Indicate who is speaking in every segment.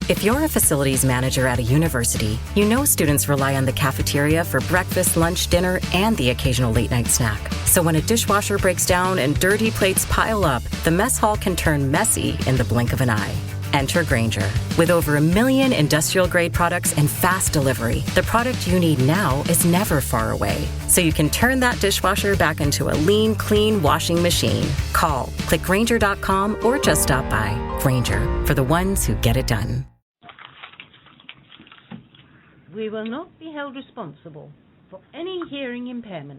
Speaker 1: If you're a facilities manager at a university, you know students rely on the cafeteria for breakfast, lunch, dinner, and the occasional late-night snack. So when a dishwasher breaks down and dirty plates pile up, the mess hall can turn messy in the blink of an eye. Enter Grainger. With over 1 million industrial-grade products and fast delivery, the product you need now is never far away. So you can turn that dishwasher back into a lean, clean washing machine. Call, click Grainger.com, or just stop by. Grainger, for the ones who get it done.
Speaker 2: We will not be held responsible for any hearing impairments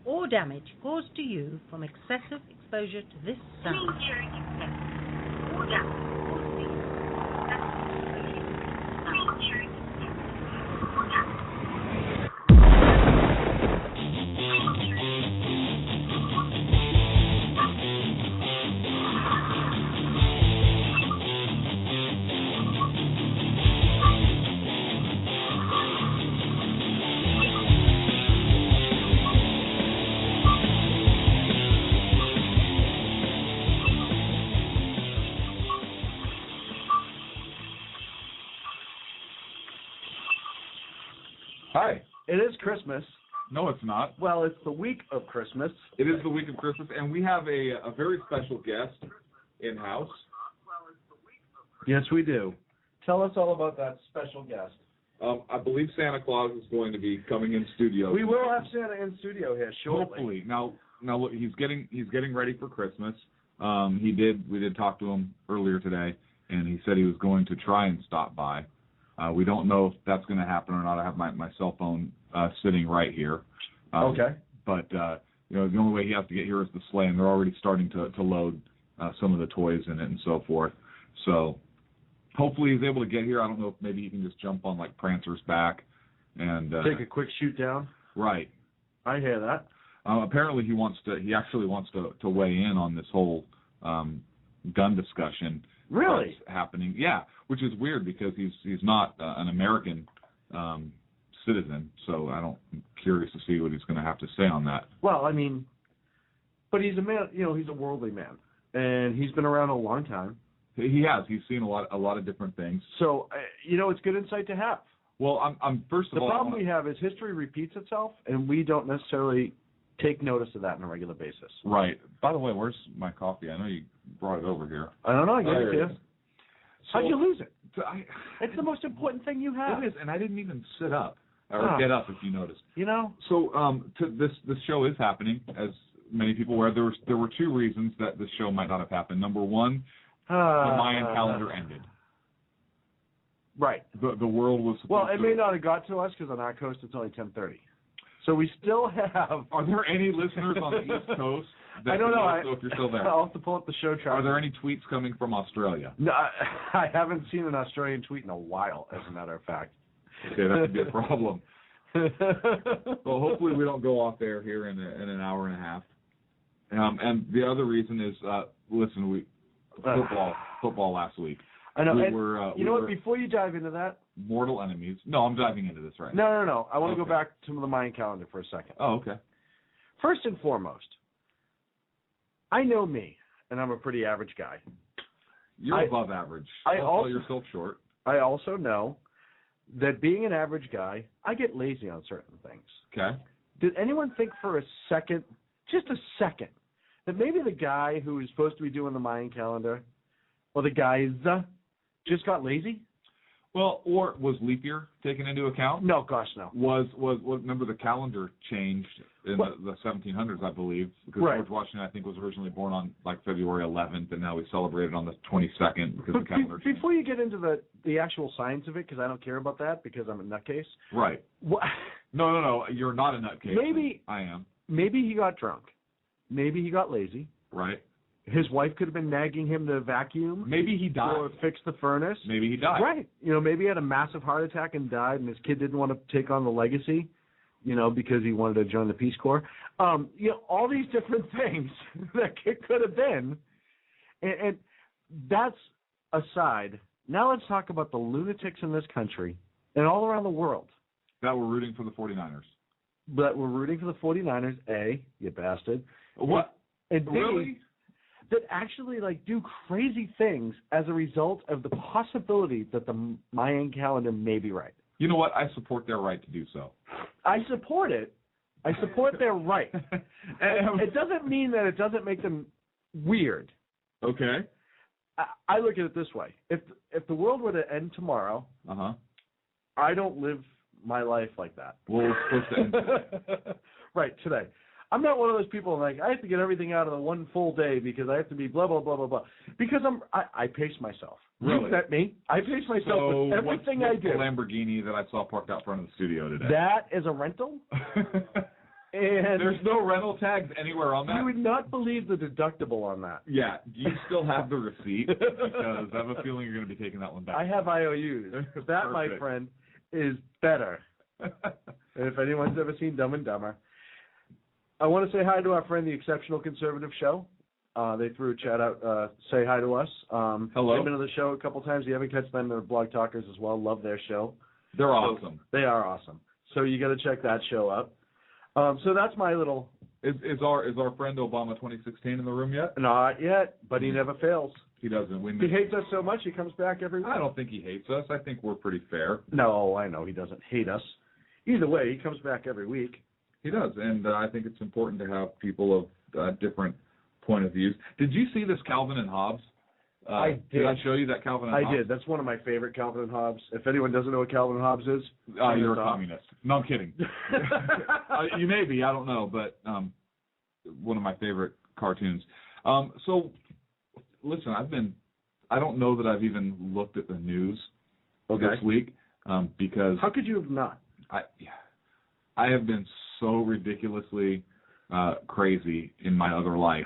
Speaker 2: or damage caused to you from excessive exposure to this sound. Any hearing impairment or damage caused to you from excessive exposure to this hearing impairment or damage.
Speaker 3: Hi. It is Christmas.
Speaker 4: No, it's not.
Speaker 3: Well, it's the week of Christmas.
Speaker 4: It is the week of Christmas, and we have a very special guest in-house.
Speaker 3: Yes, we do. Tell us all about that special guest.
Speaker 4: I believe Santa Claus is going to be coming in studio.
Speaker 3: We will have Santa in studio here shortly.
Speaker 4: Hopefully. Now look, he's getting ready for Christmas. We did talk to him earlier today, and he said he was going to try and stop by. We don't know if that's going to happen or not. I have my cell phone sitting right here.
Speaker 3: Okay.
Speaker 4: But the only way he has to get here is the sleigh, and they're already starting to load some of the toys in it and so forth. So hopefully he's able to get here. I don't know if maybe he can just jump on like Prancer's back and
Speaker 3: take a quick shoot down.
Speaker 4: Right.
Speaker 3: I hear that.
Speaker 4: Apparently he actually wants to weigh in on this whole gun discussion.
Speaker 3: Really?
Speaker 4: That's happening. Yeah, which is weird because he's not an American citizen, so I'm curious to see what he's going to have to say on that.
Speaker 3: Well, I mean, but he's a man. He's a worldly man, and he's been around a long time.
Speaker 4: He has. He's seen a lot of different things.
Speaker 3: So it's good insight to have.
Speaker 4: Well, I'm first of all.
Speaker 3: The problem we have is history repeats itself, and we don't necessarily take notice of that on a regular basis.
Speaker 4: Right. By the way, where's my coffee? I know you brought it over here.
Speaker 3: I don't know. I gave it to you.
Speaker 4: So,
Speaker 3: how'd you lose it?
Speaker 4: It's
Speaker 3: the most important thing you have.
Speaker 4: It is, and I didn't even sit up or get up, if you noticed. So this show is happening, as many people were. There were two reasons that this show might not have happened. Number one, the Mayan calendar ended.
Speaker 3: Right.
Speaker 4: The world was supposed
Speaker 3: Well, it may not have got to us because on our coast it's only 10:30. So we still have.
Speaker 4: Are there any listeners on the East Coast?
Speaker 3: I don't know.
Speaker 4: So if you're still there,
Speaker 3: I'll have to pull up the show chart.
Speaker 4: Are there any tweets coming from Australia?
Speaker 3: No, I haven't seen an Australian tweet in a while, as a matter of fact.
Speaker 4: Okay, that could be a problem. Well, hopefully we don't go off air here in an hour and a half. And the other reason is, listen, football last week.
Speaker 3: I know.
Speaker 4: We were
Speaker 3: before you dive into that,
Speaker 4: mortal enemies. No, I'm diving into this right now.
Speaker 3: No. I want to go back to the Mayan calendar for a second.
Speaker 4: Oh, okay.
Speaker 3: First and foremost, I know me, and I'm a pretty average guy.
Speaker 4: You're above average. You're still short.
Speaker 3: I also know that being an average guy, I get lazy on certain things.
Speaker 4: Okay.
Speaker 3: Did anyone think for a second, just a second, that maybe the guy who is supposed to be doing the Mayan calendar, or the guys, just got lazy?
Speaker 4: Well, or was leap year taken into account?
Speaker 3: No, gosh, no.
Speaker 4: Was remember the calendar changed in the 1700s, I believe, because George Washington, I think, was originally born on like February 11th, and now we celebrate it on the 22nd because the calendar changed.
Speaker 3: Before you get into the actual science of it, because I don't care about that because I'm a nutcase.
Speaker 4: Right. No, you're not a nutcase.
Speaker 3: Maybe
Speaker 4: I am.
Speaker 3: Maybe he got drunk. Maybe he got lazy.
Speaker 4: Right.
Speaker 3: His wife could have been nagging him to vacuum.
Speaker 4: Maybe he died.
Speaker 3: Or fix the furnace.
Speaker 4: Maybe he died.
Speaker 3: Right. Maybe he had a massive heart attack and died, and his kid didn't want to take on the legacy, because he wanted to join the Peace Corps. All these different things that could have been. And that's aside. Now let's talk about the lunatics in this country and all around the world.
Speaker 4: That were rooting for the 49ers.
Speaker 3: That were rooting for the 49ers, A, you bastard.
Speaker 4: What?
Speaker 3: And B,
Speaker 4: really?
Speaker 3: that actually like do crazy things as a result of the possibility that the Mayan calendar may be right.
Speaker 4: You know what? I support their right to do so.
Speaker 3: I support it. I support their right. It doesn't mean that it doesn't make them weird.
Speaker 4: Okay.
Speaker 3: I look at it this way: if the world were to end tomorrow, I don't live my life like that.
Speaker 4: Well, it's supposed to end.
Speaker 3: Right, today. I'm not one of those people like I have to get everything out of the one full day because I have to be blah blah blah blah blah. Because I pace myself.
Speaker 4: Really?
Speaker 3: You met me. I pace myself with everything I do.
Speaker 4: The Lamborghini that I saw parked out front of the studio today.
Speaker 3: That is a rental. And
Speaker 4: there's no rental tags anywhere on that.
Speaker 3: You would not believe the deductible on that.
Speaker 4: Yeah. Do you still have the receipt? Because I have a feeling you're going to be taking that one back.
Speaker 3: I have IOUs. That, my friend, is better. And if anyone's ever seen Dumb and Dumber, I want to say hi to our friend, the Exceptional Conservative Show. They threw a chat out, say hi to us.
Speaker 4: Hello.
Speaker 3: They've been to the show a couple times. You haven't catch them. They're Blog Talkers as well. Love their show.
Speaker 4: They're awesome.
Speaker 3: They are awesome. So you got to check that show out. So that's my little.
Speaker 4: Is our friend Obama 2016 in the room yet?
Speaker 3: Not yet, but he never fails.
Speaker 4: He doesn't.
Speaker 3: He hates us so much he comes back every week.
Speaker 4: I don't think he hates us. I think we're pretty fair.
Speaker 3: No, I know he doesn't hate us. Either way, he comes back every week.
Speaker 4: He does, and I think it's important to have people of different point of views. Did you see this Calvin and Hobbes?
Speaker 3: I did.
Speaker 4: Did I show you that Calvin and Hobbes?
Speaker 3: I did. That's one of my favorite Calvin and Hobbes. If anyone doesn't know what Calvin and Hobbes is,
Speaker 4: you're a communist. No, I'm kidding. You may be. I don't know, but one of my favorite cartoons. So, listen, I don't know that I've even looked at the news this week because.
Speaker 3: How could you have not?
Speaker 4: I have been so ridiculously crazy in my other life.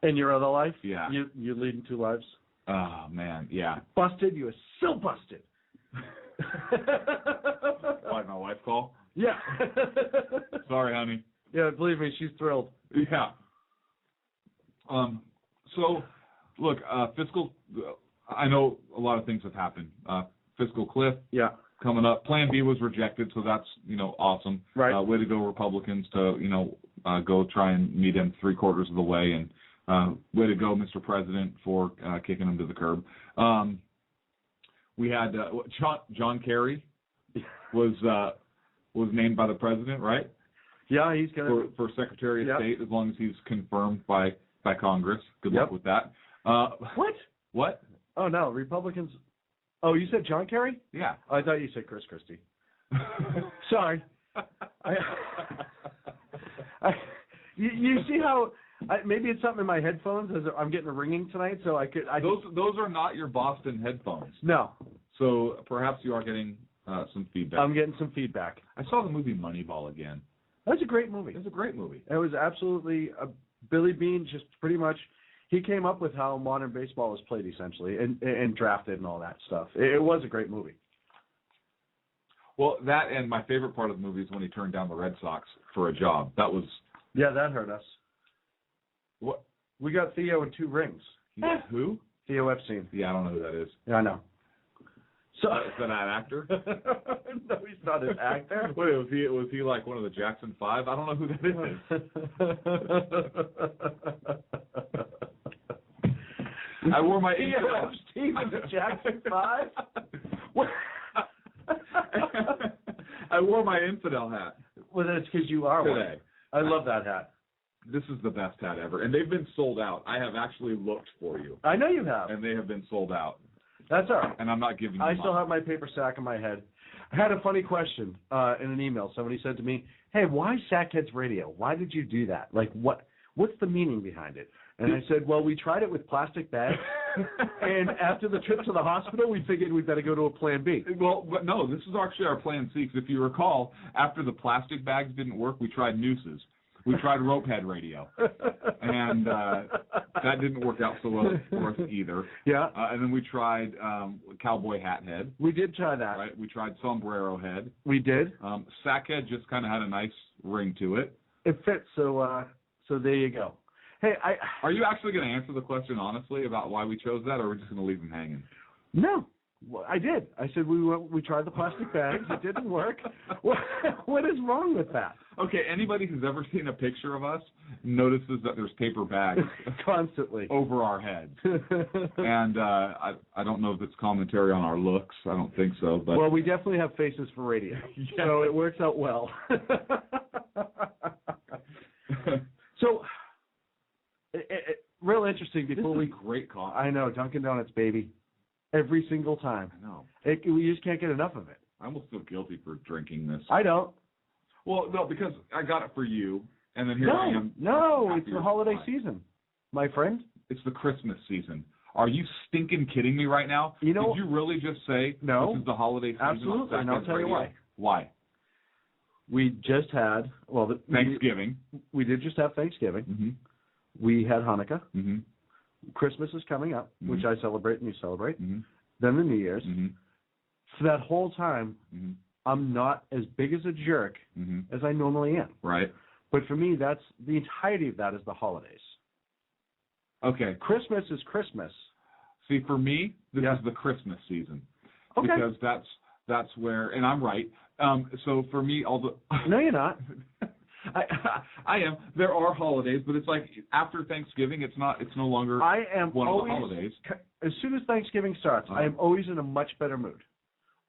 Speaker 3: In your other life?
Speaker 4: Yeah.
Speaker 3: You're leading two lives?
Speaker 4: Oh, man, yeah.
Speaker 3: Busted? You are so busted.
Speaker 4: Why, my wife call?
Speaker 3: Yeah.
Speaker 4: Sorry, honey.
Speaker 3: Yeah, believe me, she's thrilled.
Speaker 4: Yeah. So, look, I know a lot of things have happened. Fiscal Cliff.
Speaker 3: Yeah.
Speaker 4: Coming up. Plan B was rejected, so that's, awesome.
Speaker 3: Right.
Speaker 4: Way to go, Republicans, to, go try and meet him 3/4 of the way, and way to go, Mr. President, for kicking him to the curb. We had John Kerry was named by the president, right?
Speaker 3: Yeah, he's going
Speaker 4: for Secretary of State, as long as he's confirmed by Congress. Good luck with that.
Speaker 3: What?
Speaker 4: What?
Speaker 3: Oh, no, Republicans. Oh, you said John Kerry?
Speaker 4: Yeah.
Speaker 3: Oh, I thought you said Chris Christie. Sorry. You see how maybe it's something in my headphones as I'm getting a ringing tonight, so
Speaker 4: those are not your Boston headphones.
Speaker 3: No.
Speaker 4: So perhaps you are getting some feedback.
Speaker 3: I'm getting some feedback.
Speaker 4: I saw the movie Moneyball again.
Speaker 3: That was a great movie.
Speaker 4: It was a great movie.
Speaker 3: It was absolutely Billy Beane just pretty much. He came up with how modern baseball was played, essentially, and drafted and all that stuff. It was a great movie.
Speaker 4: Well, that and my favorite part of the movie is when he turned down the Red Sox for a job. That was...
Speaker 3: Yeah, that hurt us.
Speaker 4: What?
Speaker 3: We got Theo in 2 rings.
Speaker 4: Who?
Speaker 3: Theo Epstein.
Speaker 4: Yeah, I don't know who that is.
Speaker 3: Yeah, I know. So
Speaker 4: is that an actor?
Speaker 3: No, he's not an actor.
Speaker 4: Wait, was he like one of the Jackson 5? I don't know who that is. I wore my
Speaker 3: Theo Epstein in the Jackson 5?
Speaker 4: I wore my infidel hat.
Speaker 3: Well, that's because you are
Speaker 4: today.
Speaker 3: One. I love that hat.
Speaker 4: This is the best hat ever, and they've been sold out. I have actually looked for you.
Speaker 3: I know you have.
Speaker 4: And they have been sold out.
Speaker 3: That's all right.
Speaker 4: And I'm not giving you
Speaker 3: I still have my paper sack in my head. I had a funny question in an email. Somebody said to me, hey, why Sackheads Radio? Why did you do that? Like, what's the meaning behind it? And I said, well, we tried it with plastic bags, and after the trip to the hospital, we figured we'd better go to a plan B.
Speaker 4: Well, but no, this is actually our plan C, because if you recall, after the plastic bags didn't work, we tried nooses. We tried ropehead radio, and that didn't work out so well for us either.
Speaker 3: Yeah.
Speaker 4: And then we tried cowboy hat head.
Speaker 3: We did try that.
Speaker 4: Right. We tried sombrero head.
Speaker 3: We did.
Speaker 4: Sack head just kind of had a nice ring to it.
Speaker 3: It fits, so there you go. Hey,
Speaker 4: Are you actually going to answer the question honestly about why we chose that, or are we just going to leave them hanging?
Speaker 3: No. Well, I did. I said we tried the plastic bags. It didn't work. What is wrong with that?
Speaker 4: Okay, anybody who's ever seen a picture of us notices that there's paper bags
Speaker 3: constantly
Speaker 4: over our heads. And I don't know if it's commentary on our looks. I don't think so. But
Speaker 3: well, we definitely have faces for radio, so it works out well. So, real interesting. Before we
Speaker 4: great coffee.
Speaker 3: I know, Dunkin' Donuts, baby. Every single time.
Speaker 4: I know.
Speaker 3: We just can't get enough of it.
Speaker 4: I almost feel guilty for drinking this.
Speaker 3: I don't.
Speaker 4: Well, no, because I got it for you, and then here I am.
Speaker 3: No, it's the holiday season, my friend.
Speaker 4: It's the Christmas season. Are you stinking kidding me right now?
Speaker 3: You know,
Speaker 4: did you really just say
Speaker 3: no,
Speaker 4: this is the holiday season?
Speaker 3: Absolutely, and I'll tell you why.
Speaker 4: Why?
Speaker 3: We just had,
Speaker 4: Thanksgiving.
Speaker 3: We did just have Thanksgiving.
Speaker 4: Mm-hmm.
Speaker 3: We had Hanukkah.
Speaker 4: Mm-hmm.
Speaker 3: Christmas is coming up,
Speaker 4: mm-hmm.
Speaker 3: which I celebrate and you celebrate.
Speaker 4: Mm-hmm.
Speaker 3: Then the New Year's.
Speaker 4: Mm-hmm.
Speaker 3: For that whole time,
Speaker 4: mm-hmm.
Speaker 3: I'm not as big as a jerk
Speaker 4: mm-hmm.
Speaker 3: as I normally am.
Speaker 4: Right.
Speaker 3: But for me, that's the entirety of that is the holidays.
Speaker 4: Okay.
Speaker 3: Christmas is Christmas.
Speaker 4: See, for me, this is the Christmas season.
Speaker 3: Okay.
Speaker 4: Because that's where, and I'm right. So for me, all the
Speaker 3: no, you're not.
Speaker 4: I am. There are holidays, but it's like after Thanksgiving, it's no longer
Speaker 3: I am
Speaker 4: one
Speaker 3: always,
Speaker 4: of the holidays.
Speaker 3: As soon as Thanksgiving starts, I am always in a much better mood.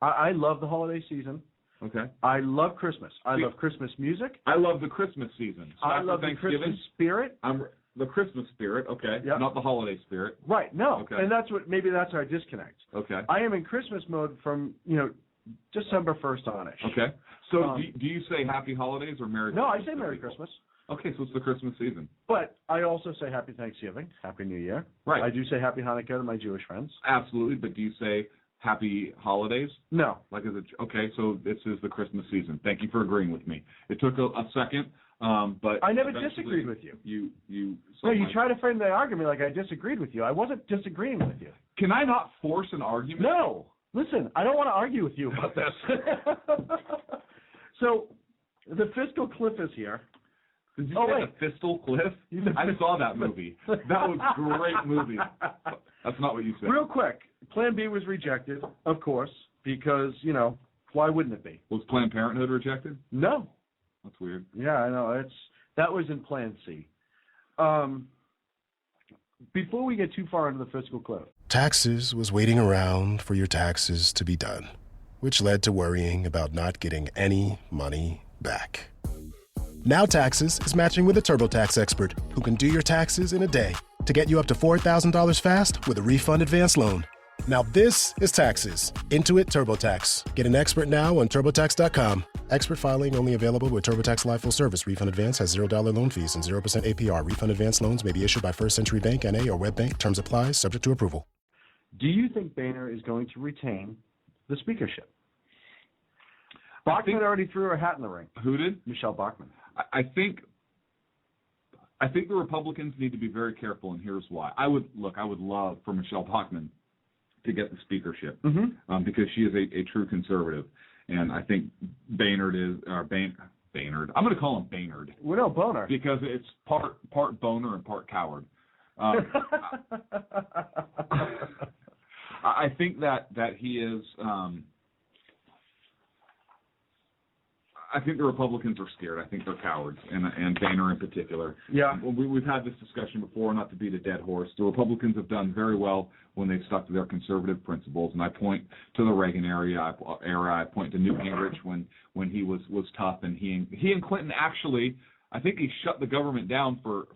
Speaker 3: I love the holiday season.
Speaker 4: Okay.
Speaker 3: I love Christmas. I love Christmas music.
Speaker 4: I love the Christmas season. So
Speaker 3: I love the Christmas spirit.
Speaker 4: The Christmas spirit, okay,
Speaker 3: yep.
Speaker 4: Not the holiday spirit.
Speaker 3: Right, no.
Speaker 4: Okay.
Speaker 3: And that's our disconnect.
Speaker 4: Okay.
Speaker 3: I am in Christmas mode from, December 1st on-ish.
Speaker 4: Okay. So do you say Happy Holidays or Merry Christmas?
Speaker 3: No, I say Merry Christmas.
Speaker 4: Okay, so it's the Christmas season.
Speaker 3: But I also say Happy Thanksgiving, Happy New Year.
Speaker 4: Right.
Speaker 3: I do say Happy Hanukkah to my Jewish friends.
Speaker 4: Absolutely, but do you say Happy Holidays?
Speaker 3: No.
Speaker 4: Okay, so this is the Christmas season. Thank you for agreeing with me. It took a second, but
Speaker 3: I never disagreed with you.
Speaker 4: You
Speaker 3: try to frame the argument like I disagreed with you. I wasn't disagreeing with you.
Speaker 4: Can I not force an argument?
Speaker 3: No. Listen, I don't want to argue with you about this. So, the Fiscal Cliff is here.
Speaker 4: Did you say the Fiscal Cliff? I saw that movie. That was a great movie. That's not what you said.
Speaker 3: Real quick, Plan B was rejected, of course, because, why wouldn't it be?
Speaker 4: Was Planned Parenthood rejected?
Speaker 3: No.
Speaker 4: That's weird.
Speaker 3: Yeah, I know. That was in Plan C. Before we get too far into the Fiscal Cliff.
Speaker 5: Taxes was waiting around for your taxes to be done, which led to worrying about not getting any money back. Now Taxes is matching with a TurboTax expert who can do your taxes in a day to get you up to $4,000 fast with a refund advance loan. Now this is Taxes. Intuit TurboTax. Get an expert now on TurboTax.com. Expert filing only available with TurboTax Live Full Service. Refund advance has $0 loan fees and 0% APR. Refund advance loans may be issued by First Century Bank, N.A. or WebBank. Terms apply. Subject to approval.
Speaker 3: Do you think Boehner is going to retain the speakership? Bachmann already threw her hat in the ring.
Speaker 4: Who did?
Speaker 3: Michelle Bachmann.
Speaker 4: I think the Republicans need to be very careful, and here's why. I would love for Michelle Bachmann to get the speakership because she is a true conservative, and I think Boehnert is Boehnert. I'm going to call him Boehnert.
Speaker 3: Well, no, Boner,
Speaker 4: because it's part boner and part coward. I think that he is. I think the Republicans are scared. I think they're cowards, and Boehner in particular.
Speaker 3: Yeah.
Speaker 4: We've had this discussion before, not to beat a dead horse. The Republicans have done very well when they've stuck to their conservative principles, and I point to the Reagan era. I point to Newt Gingrich when he was tough, and he and Clinton actually, I think he shut the government down for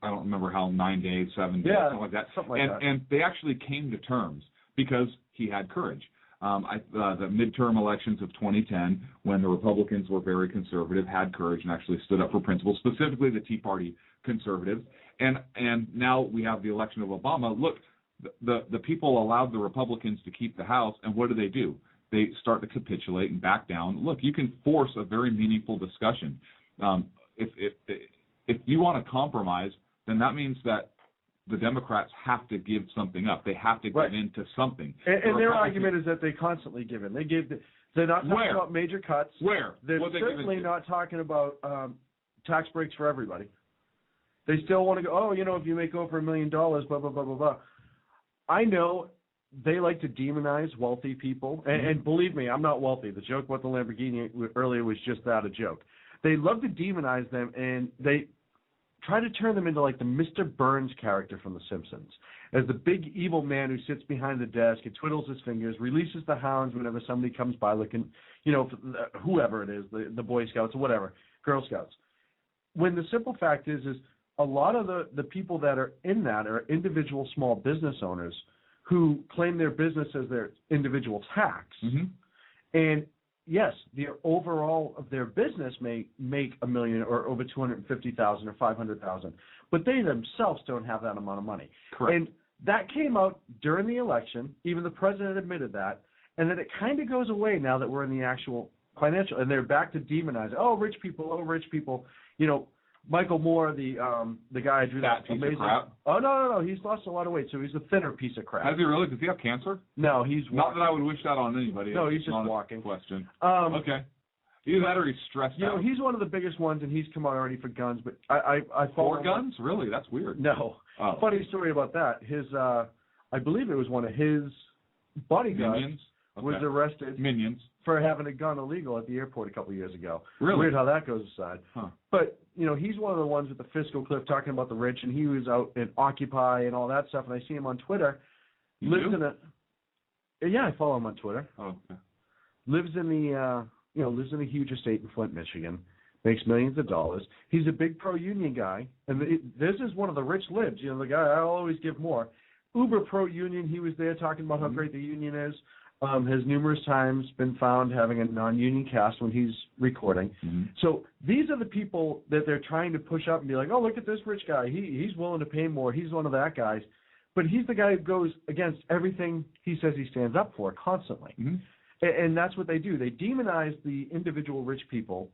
Speaker 4: I don't remember how, 9 days, 7 days, something like that. And they actually came to terms because he had courage. The midterm elections of 2010, when the Republicans were very conservative, had courage and actually stood up for principles, specifically the Tea Party conservatives. And now we have the election of Obama. Look, the people allowed the Republicans to keep the House, and what do? They start to capitulate and back down. Look, you can force a very meaningful discussion. If you want to compromise, then that means that the Democrats have to give something up. They have to give in to something.
Speaker 3: And their argument is that they constantly give in. They're not talking about major cuts.
Speaker 4: Where?
Speaker 3: They're certainly not talking about tax breaks for everybody. They still want to go, if you make over $1 million, blah, blah, blah, blah, blah. I know they like to demonize wealthy people. And believe me, I'm not wealthy. The joke about the Lamborghini earlier was just that, a joke. They love to demonize them, and they try to turn them into like the Mr. Burns character from The Simpsons, as the big evil man who sits behind the desk and twiddles his fingers, releases the hounds whenever somebody comes by looking, whoever it is, the Boy Scouts or whatever, Girl Scouts. When the simple fact is a lot of the people that are in that are individual small business owners who claim their business as their individual tax. And yes, the overall of their business may make $1 million or over $250,000 or $500,000, but they themselves don't have that amount of money.
Speaker 4: Correct.
Speaker 3: And that came out during the election. Even the president admitted that, and then it kind of goes away now that we're in the actual financial, and they're back to demonizing. Oh, rich people. Michael Moore, the guy who drew that
Speaker 4: piece
Speaker 3: amazing.
Speaker 4: Of crap.
Speaker 3: Oh no, he's lost a lot of weight, so he's a thinner piece of crap.
Speaker 4: Has he really? Does he have cancer?
Speaker 3: No, he's
Speaker 4: not that I would wish that on anybody.
Speaker 3: No, he's
Speaker 4: it's
Speaker 3: just
Speaker 4: not
Speaker 3: walking.
Speaker 4: A question.
Speaker 3: Okay.
Speaker 4: Either that or he's stressed out.
Speaker 3: He's one of the biggest ones, and he's come out already for guns. But I follow
Speaker 4: for guns? Really? That's weird.
Speaker 3: No.
Speaker 4: Oh.
Speaker 3: Funny story about that. His, I believe it was one of his bodyguards was arrested.
Speaker 4: Minions.
Speaker 3: For having a gun illegal at the airport a couple of years ago.
Speaker 4: Really?
Speaker 3: Weird how that goes aside.
Speaker 4: Huh.
Speaker 3: But, he's one of the ones with the Fiscal Cliff talking about the rich, and he was out in Occupy and all that stuff, and I see him on Twitter.
Speaker 4: Yeah,
Speaker 3: I follow him on Twitter.
Speaker 4: Oh, okay.
Speaker 3: Lives in a huge estate in Flint, Michigan. Makes millions of dollars. He's a big pro-union guy, and this is one of the rich libs. The guy, I'll always give more. Uber pro-union, he was there talking about how great the union is. Has numerous times been found having a non-union cast when he's recording. So these are the people that they're trying to push up and be like, oh, look at this rich guy. He's willing to pay more. He's one of that guys. But he's the guy who goes against everything he says he stands up for constantly. And that's what they do. They demonize the individual rich people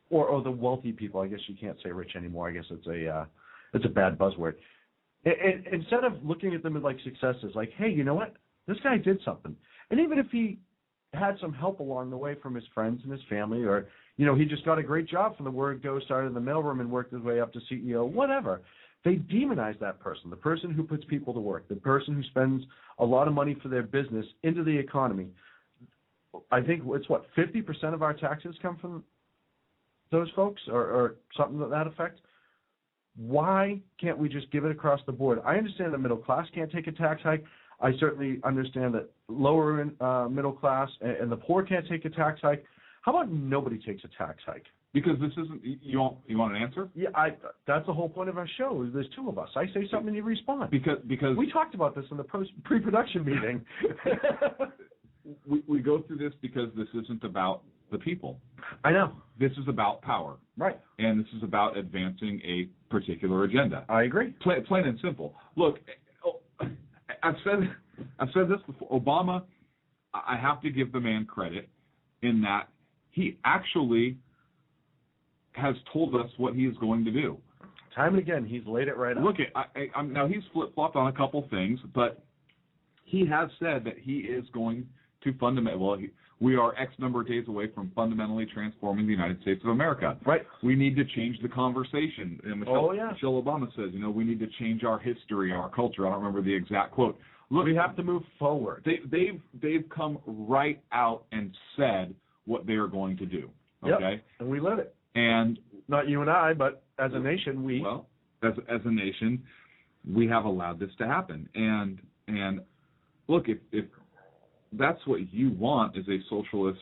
Speaker 3: or the wealthy people. I guess you can't say rich anymore. I guess it's a bad buzzword. And instead of looking at them as like successes, like, hey, you know what? This guy did something. And even if he had some help along the way from his friends and his family, or, he just got a great job from the word go, started in the mailroom and worked his way up to CEO, whatever, they demonize that person, the person who puts people to work, the person who spends a lot of money for their business into the economy. I think it's 50% of our taxes come from those folks or something to that effect. Why can't we just give it across the board? I understand the middle class can't take a tax hike. I certainly understand that lower middle class and the poor can't take a tax hike. How about nobody takes a tax hike?
Speaker 4: Because this isn't. You want an answer?
Speaker 3: Yeah, that's the whole point of our show. There's two of us. I say something and you respond.
Speaker 4: Because
Speaker 3: we talked about this in the pre-production meeting.
Speaker 4: we go through this because this isn't about the people.
Speaker 3: I know.
Speaker 4: This is about power.
Speaker 3: Right.
Speaker 4: And this is about advancing a particular agenda.
Speaker 3: I agree.
Speaker 4: Plain and simple. Look. I've said this before. Obama, I have to give the man credit in that he actually has told us what he is going to do.
Speaker 3: Time and again, he's laid it right out.
Speaker 4: Look, now he's flip-flopped on a couple things, but he has said that he is going to we are X number of days away from fundamentally transforming the United States of America.
Speaker 3: Right.
Speaker 4: We need to change the conversation. And Michelle Obama says, we need to change our history, our culture. I don't remember the exact quote. Look,
Speaker 3: we have to move forward.
Speaker 4: They've come right out and said what they are going to do. Okay.
Speaker 3: Yep. And we live it.
Speaker 4: And
Speaker 3: not you and I, but as a nation, we.
Speaker 4: Well, as a nation, we have allowed this to happen. And look, if that's what you want is a socialist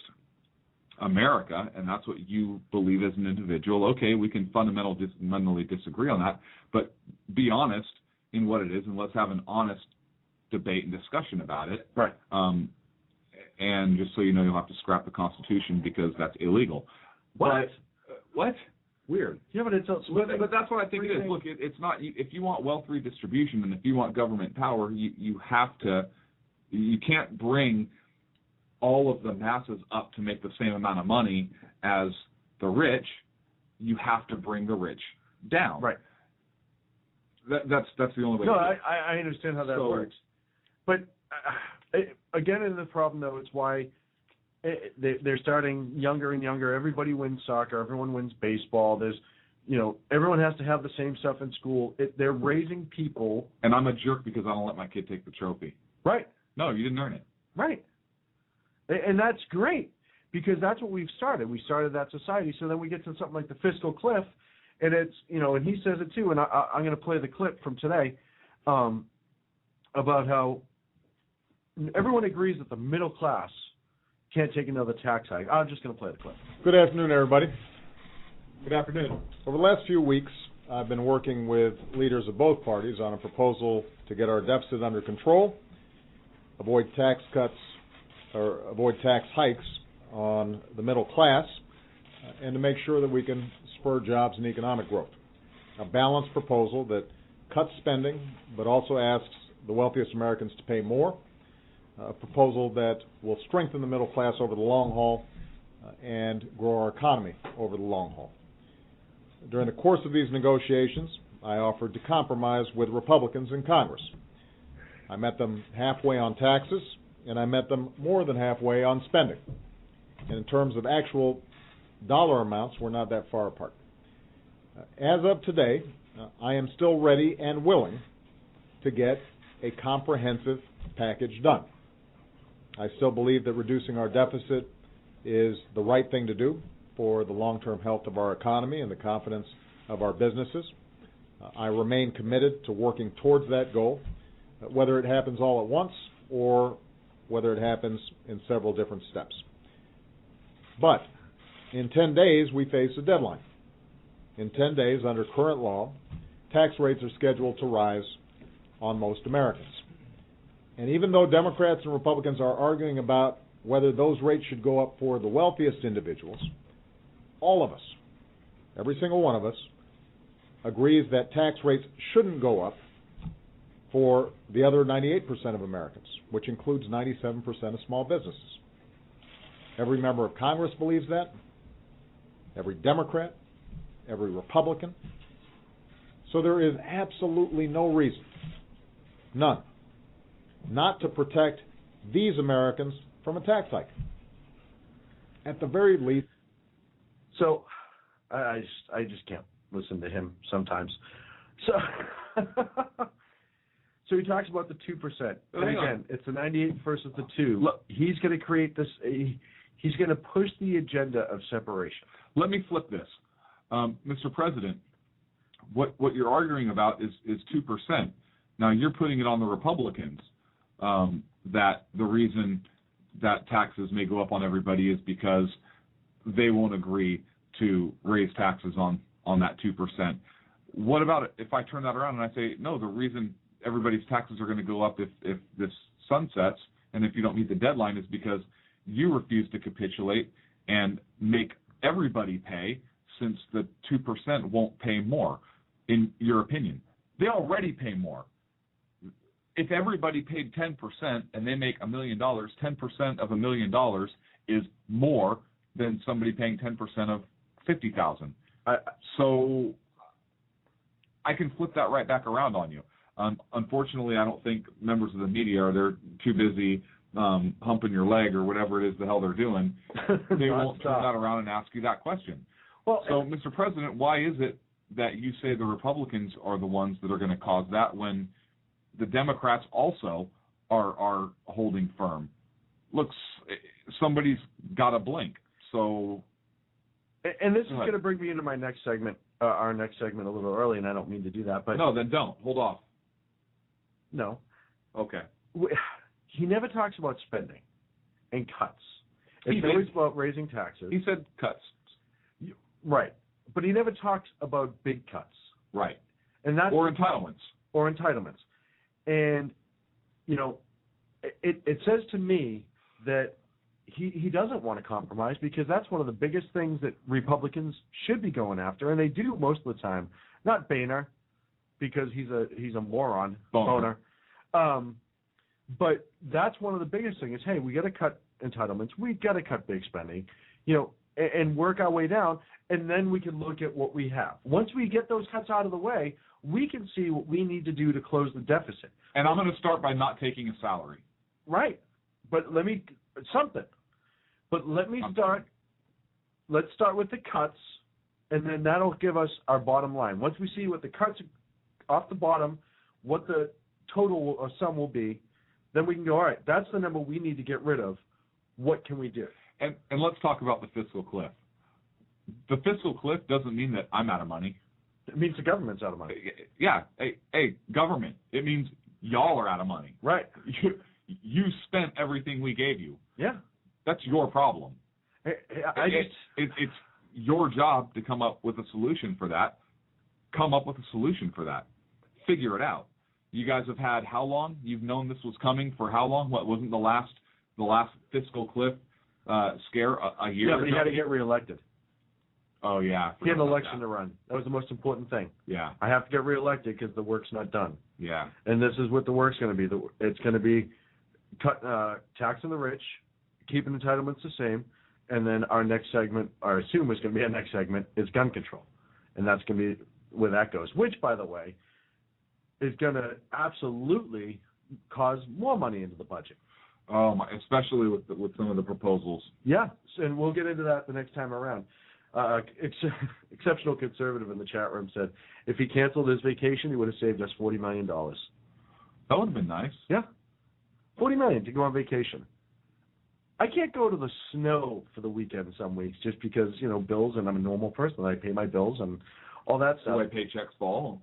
Speaker 4: America, and that's what you believe as an individual, okay, we can fundamentally disagree on that, but be honest in what it is, and let's have an honest debate and discussion about it.
Speaker 3: Right.
Speaker 4: And just so you know, you'll have to scrap the Constitution because that's illegal.
Speaker 3: What?
Speaker 4: What? Weird.
Speaker 3: Yeah, but
Speaker 4: but that's what I think it is. Look, it's not. If you want wealth redistribution and if you want government power, you have to. You can't bring all of the masses up to make the same amount of money as the rich. You have to bring the rich down.
Speaker 3: Right.
Speaker 4: That's the only way.
Speaker 3: No, I understand how that works. But again, in the problem though, it's why they're starting younger and younger. Everybody wins soccer. Everyone wins baseball. There's, everyone has to have the same stuff in school. They're raising people.
Speaker 4: And I'm a jerk because I don't let my kid take the trophy.
Speaker 3: Right.
Speaker 4: No, you didn't earn it.
Speaker 3: Right. And that's great because that's what we've started. We started that society. So then we get to something like the Fiscal Cliff, and it's, and he says it too, and I'm going to play the clip from today about how everyone agrees that the middle class can't take another tax hike. I'm just going to play the clip.
Speaker 6: Good afternoon, everybody.
Speaker 4: Good afternoon.
Speaker 6: Over the last few weeks, I've been working with leaders of both parties on a proposal to get our deficit under control, avoid tax cuts or avoid tax hikes on the middle class, and to make sure that we can spur jobs and economic growth. A balanced proposal that cuts spending but also asks the wealthiest Americans to pay more. A proposal that will strengthen the middle class over the long haul and grow our economy over the long haul. During the course of these negotiations, I offered to compromise with Republicans in Congress. I met them halfway on taxes, and I met them more than halfway on spending. And in terms of actual dollar amounts, we're not that far apart. As of today, I am still ready and willing to get a comprehensive package done. I still believe that reducing our deficit is the right thing to do for the long-term health of our economy and the confidence of our businesses. I remain committed to working towards that goal, whether it happens all at once or whether it happens in several different steps. But in 10 days, we face a deadline. In 10 days, under current law, tax rates are scheduled to rise on most Americans. And even though Democrats and Republicans are arguing about whether those rates should go up for the wealthiest individuals, all of us, every single one of us, agrees that tax rates shouldn't go up for the other 98% of Americans, which includes 97% of small businesses. Every member of Congress believes that, every Democrat, every Republican. So there is absolutely no reason, none, not to protect these Americans from a tax hike. At the very least.
Speaker 3: So I just can't listen to him sometimes. So so he talks about the 2%. And again, it's the 98 versus the 2. Look, he's going to create this. He's going to push the agenda of separation.
Speaker 4: Let me flip this, Mr. President. What you're arguing about is 2%. Now you're putting it on the Republicans that the reason that taxes may go up on everybody is because they won't agree to raise taxes on that 2%. What about it if I turn that around and I say, no, the reason everybody's taxes are going to go up if this sunsets and if you don't meet the deadline is because you refuse to capitulate and make everybody pay, since the 2% won't pay more, in your opinion. They already pay more. If everybody paid 10% and they make $1 million, 10% of $1 million is more than somebody paying 10% of $50,000. So I can flip that right back around on you. Unfortunately, I don't think members of the media they're too busy humping your leg or whatever it is the hell they're doing. They won't turn that around and ask you that question. Well, so, Mr. President, why is it that you say the Republicans are the ones that are going to cause that when the Democrats also are holding firm? Look, somebody's got to blink. So,
Speaker 3: and this is going to bring me into my next segment, our next segment a little early, and I don't mean to do that. But
Speaker 4: no, then don't. Hold off.
Speaker 3: No.
Speaker 4: Okay.
Speaker 3: He never talks about spending and cuts. It's always about raising taxes.
Speaker 4: He said cuts.
Speaker 3: Right. But he never talks about big cuts.
Speaker 4: Right.
Speaker 3: And that's
Speaker 4: or entitlements.
Speaker 3: Or entitlements. And, it says to me that he doesn't want to compromise because that's one of the biggest things that Republicans should be going after, and they do most of the time. Not Boehner, because he's a moron. Boehner. But that's one of the biggest things. Hey, we got to cut entitlements. We got to cut big spending, and work our way down, and then we can look at what we have. Once we get those cuts out of the way, we can see what we need to do to close the deficit.
Speaker 4: And I'm going to start by not taking a salary.
Speaker 3: Right. But let me start. Let's start with the cuts, and then that'll give us our bottom line. Once we see what the cuts off the bottom, what the total sum will be, then we can go, all right, that's the number we need to get rid of. What can we do?
Speaker 4: And let's talk about the fiscal cliff. The fiscal cliff doesn't mean that I'm out of money.
Speaker 3: It means the government's out of money.
Speaker 4: Yeah. Hey, government. It means y'all are out of money.
Speaker 3: Right.
Speaker 4: You spent everything we gave you.
Speaker 3: Yeah.
Speaker 4: That's your problem. It's your job to come up with a solution for that. Come up with a solution for that. Figure it out. You guys have had how long? You've known this was coming for how long? What wasn't the last fiscal cliff scare a year?
Speaker 3: Yeah, but he had to get reelected.
Speaker 4: Oh yeah.
Speaker 3: He had an election to run. That was the most important thing.
Speaker 4: Yeah.
Speaker 3: I have to get reelected because the work's not done.
Speaker 4: Yeah.
Speaker 3: And this is what the work's going to be. It's going to be taxing the rich, keeping entitlements the same, and then our next segment, or I assume it's going to be our next segment, is gun control. And that's going to be where that goes, which, by the way, is going to absolutely cause more money into the budget.
Speaker 4: Oh, my, especially with some of the proposals.
Speaker 3: Yeah, and we'll get into that the next time around. Exceptional conservative in the chat room said if he canceled his vacation, he would have saved us $40 million.
Speaker 4: That would have been nice.
Speaker 3: Yeah, $40 million to go on vacation. I can't go to the snow for the weekend some weeks just because, bills, and I'm a normal person. I pay my bills and all that stuff.
Speaker 4: The way paychecks fall.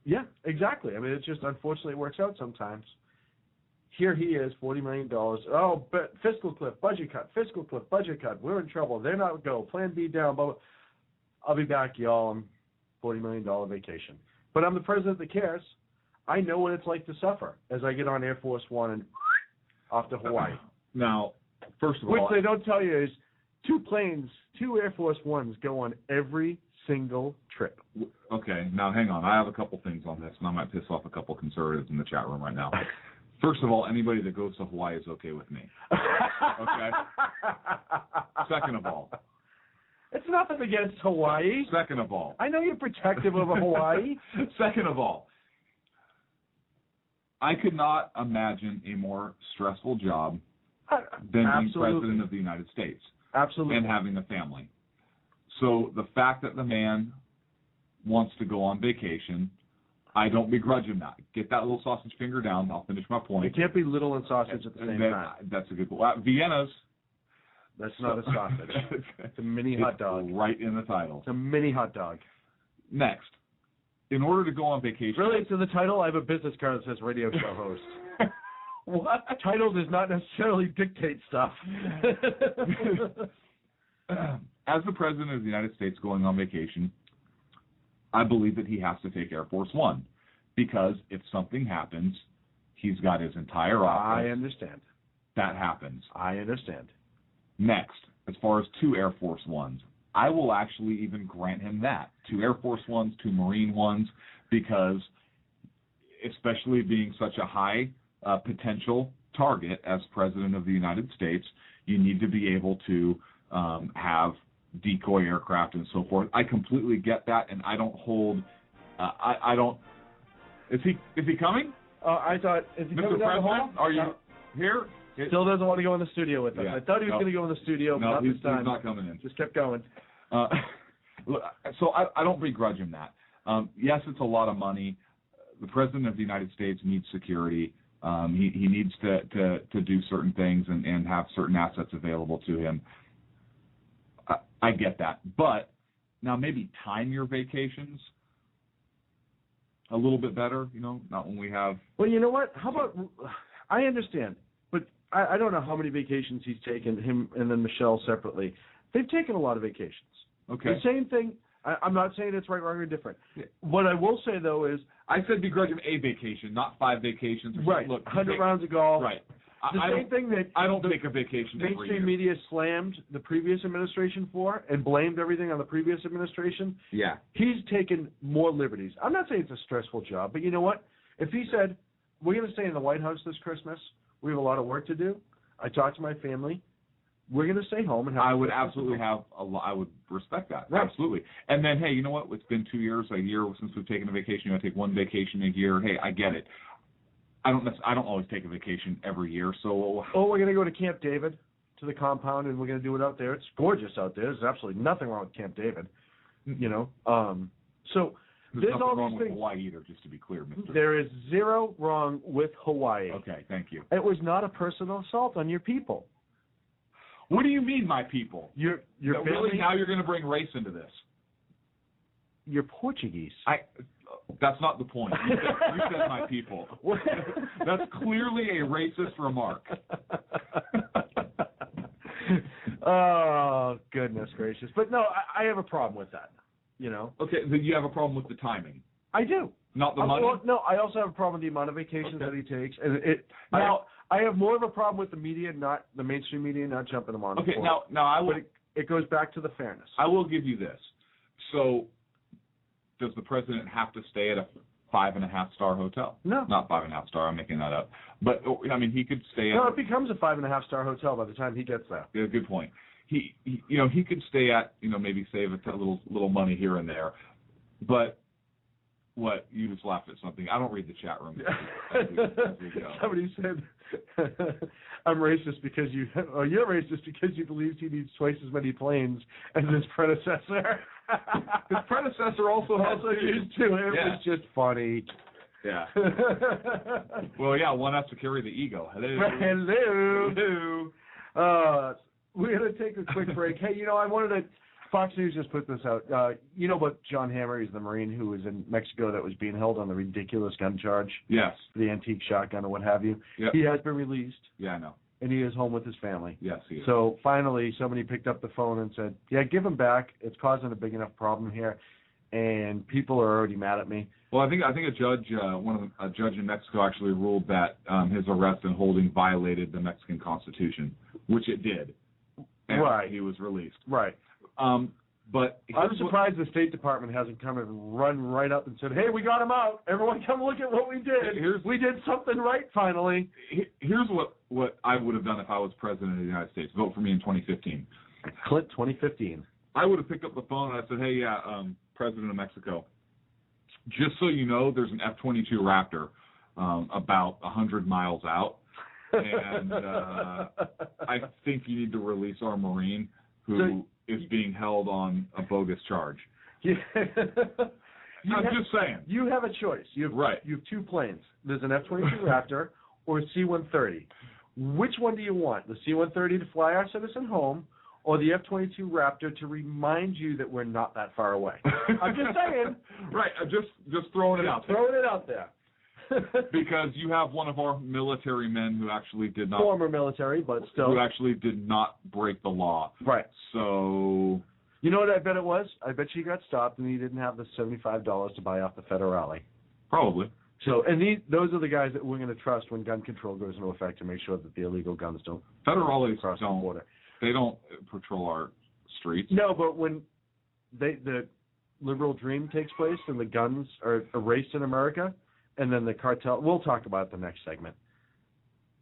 Speaker 3: Yeah, exactly. I mean, it's just, unfortunately, it works out sometimes. Here he is, $40 million. Oh, but fiscal cliff, budget cut. Fiscal cliff, budget cut. We're in trouble. They're not go. Plan B down. But I'll be back, y'all. I'm $40 million vacation. But I'm the president that cares. I know what it's like to suffer as I get on Air Force One and off to Hawaii.
Speaker 4: Now, first of
Speaker 3: all, which they don't tell you is 2 Air Force Ones go on every single trip.
Speaker 4: Okay, now hang on. I have a couple things on this, and I might piss off a couple conservatives in the chat room right now. First of all, anybody that goes to Hawaii is okay with me. Okay? Second of all.
Speaker 3: It's nothing against Hawaii.
Speaker 4: Second of all.
Speaker 3: I know you're protective of Hawaii.
Speaker 4: Second of all. I could not imagine a more stressful job than being president of the United States.
Speaker 3: Absolutely.
Speaker 4: And having a family. So the fact that the man wants to go on vacation, I don't begrudge him that. Get that little sausage finger down. I'll finish my point.
Speaker 3: It can't be little and sausage at the same time.
Speaker 4: That's a good point. Vienna's.
Speaker 3: That's not a sausage. It's a mini hot dog.
Speaker 4: Right in the title.
Speaker 3: It's a mini hot dog.
Speaker 4: Next. In order to go on vacation.
Speaker 3: Really, to the title, I have a business card that says radio show host.
Speaker 4: What?
Speaker 3: Title does not necessarily dictate stuff.
Speaker 4: As the President of the United States going on vacation, I believe that he has to take Air Force One because if something happens, he's got his entire office.
Speaker 3: I understand.
Speaker 4: That happens.
Speaker 3: I understand.
Speaker 4: Next, as far as 2 Air Force Ones, I will actually even grant him that. 2 Air Force Ones, 2 Marine Ones, because especially being such a high potential target as President of the United States, you need to be able to have decoy aircraft and so forth. I completely get that, and I don't hold. I don't. Is he coming?
Speaker 3: I thought. Is he coming down the hall?
Speaker 4: Are you here?
Speaker 3: Still doesn't want to go in the studio with us.
Speaker 4: Yeah.
Speaker 3: I thought he was going to go in the studio, but not this time.
Speaker 4: He's not coming in.
Speaker 3: Just kept going.
Speaker 4: So I don't begrudge him that. Yes, it's a lot of money. The President of the United States needs security. He needs to do certain things and have certain assets available to him. I get that. But now maybe time your vacations a little bit better, not when we have...
Speaker 3: Well, you know what? How about... I understand, but I don't know how many vacations he's taken, him and then Michelle separately. They've taken a lot of vacations.
Speaker 4: Okay.
Speaker 3: The same thing... I'm not saying it's right, wrong, or different. What I will say, though, is...
Speaker 4: I said begrudge him a vacation, not 5 vacations.
Speaker 3: Right.
Speaker 4: Look,
Speaker 3: 100 rounds of golf.
Speaker 4: Right.
Speaker 3: The same thing that
Speaker 4: I don't take a vacation every year.
Speaker 3: Mainstream media slammed the previous administration for and blamed everything on the previous administration.
Speaker 4: Yeah.
Speaker 3: He's taken more liberties. I'm not saying it's a stressful job, but you know what? If he said, we're going to stay in the White House this Christmas, we have a lot of work to do, I talked to my family, we're going to stay home and have
Speaker 4: I would absolutely have I would respect that.
Speaker 3: Right.
Speaker 4: Absolutely. And then, hey, you know what? It's been 2 years, a year since we've taken a vacation. You want to take one vacation a year. Hey, I get it. I don't always take a vacation every year, so...
Speaker 3: Oh, we're going to go to Camp David, to the compound, and we're going to do it out there. It's gorgeous out there. There's absolutely nothing wrong with Camp David, So
Speaker 4: There's
Speaker 3: There's all
Speaker 4: nothing wrong
Speaker 3: these
Speaker 4: with
Speaker 3: things.
Speaker 4: Hawaii either, just to be clear, Mr.
Speaker 3: There is zero wrong with Hawaii.
Speaker 4: Okay, thank you.
Speaker 3: It was not a personal assault on your people.
Speaker 4: What do you mean, my people?
Speaker 3: Your
Speaker 4: No,
Speaker 3: family,
Speaker 4: really, now you're going to bring race into this.
Speaker 3: you're Portuguese.
Speaker 4: That's not the point. You said my people. That's clearly a racist remark.
Speaker 3: Oh, goodness gracious. But no, I have a problem with that,
Speaker 4: Okay, then you have a problem with the timing.
Speaker 3: I do.
Speaker 4: Not the money?
Speaker 3: Well, no, I also have a problem with the amount of vacations that he takes. And I have more of a problem with the media, not the mainstream media, not jumping him on.
Speaker 4: Okay, now I will.
Speaker 3: But it goes back to the fairness.
Speaker 4: I will give you this. So, does the president have to stay at a 5.5-star hotel?
Speaker 3: No.
Speaker 4: Not 5.5-star. I'm making that up. But I mean, he could stay at.
Speaker 3: No, it becomes a 5.5-star hotel by the time he gets there.
Speaker 4: Yeah, good point. He could stay at, maybe save a little money here and there, but. What? You just laughed at something. I don't read the chat room as we go.
Speaker 3: Somebody said, I'm racist because you're racist because you believe he needs twice as many planes as his predecessor.
Speaker 4: His predecessor also
Speaker 3: used to. It was just funny.
Speaker 4: Yeah. Well, yeah, one has to carry the ego.
Speaker 3: Hello. We're going to take a quick break. Hey, I wanted to... Fox News just put this out. About John Hammer? He's the Marine who was in Mexico that was being held on the ridiculous gun charge.
Speaker 4: Yes.
Speaker 3: The antique shotgun or what have you.
Speaker 4: Yep.
Speaker 3: He has been released.
Speaker 4: Yeah, I know.
Speaker 3: And he is home with his family.
Speaker 4: Yes, he is.
Speaker 3: So finally, somebody picked up the phone and said, "Yeah, give him back. It's causing a big enough problem here, and people are already mad at me."
Speaker 4: Well, I think a judge, a judge in Mexico actually ruled that his arrest and holding violated the Mexican Constitution, which it did. And
Speaker 3: right.
Speaker 4: He was released.
Speaker 3: Right.
Speaker 4: But
Speaker 3: I'm surprised the State Department hasn't come and run right up and said, "Hey, we got him out. Everyone come look at what we did. We did something right finally."
Speaker 4: Here's what I would have done if I was president of the United States. Vote for me in 2015.
Speaker 3: Clint, 2015.
Speaker 4: I would have picked up the phone and I said, "Hey, President of Mexico, just so you know, there's an F-22 Raptor about 100 miles out, and I think you need to release our Marine who is being held on a bogus charge." Yeah. I'm just saying.
Speaker 3: You have a choice. You have two planes. There's an F-22 Raptor or a C-130. Which one do you want? The C-130 to fly our citizen home, or the F-22 Raptor to remind you that we're not that far away? I'm just saying.
Speaker 4: Right. Just throwing it out there.
Speaker 3: Throwing it out there.
Speaker 4: Because you have one of our military men who actually did not...
Speaker 3: Former military, but still.
Speaker 4: Who actually did not break the law.
Speaker 3: Right.
Speaker 4: So...
Speaker 3: You know what I bet it was? I bet you got stopped and he didn't have the $75 to buy off the federale.
Speaker 4: Probably.
Speaker 3: So, and those are the guys that we're going to trust when gun control goes into effect to make sure that the illegal guns don't cross the border.
Speaker 4: They don't patrol our streets.
Speaker 3: No, but when the liberal dream takes place and the guns are erased in America, and then the cartel, we'll talk about it the next segment.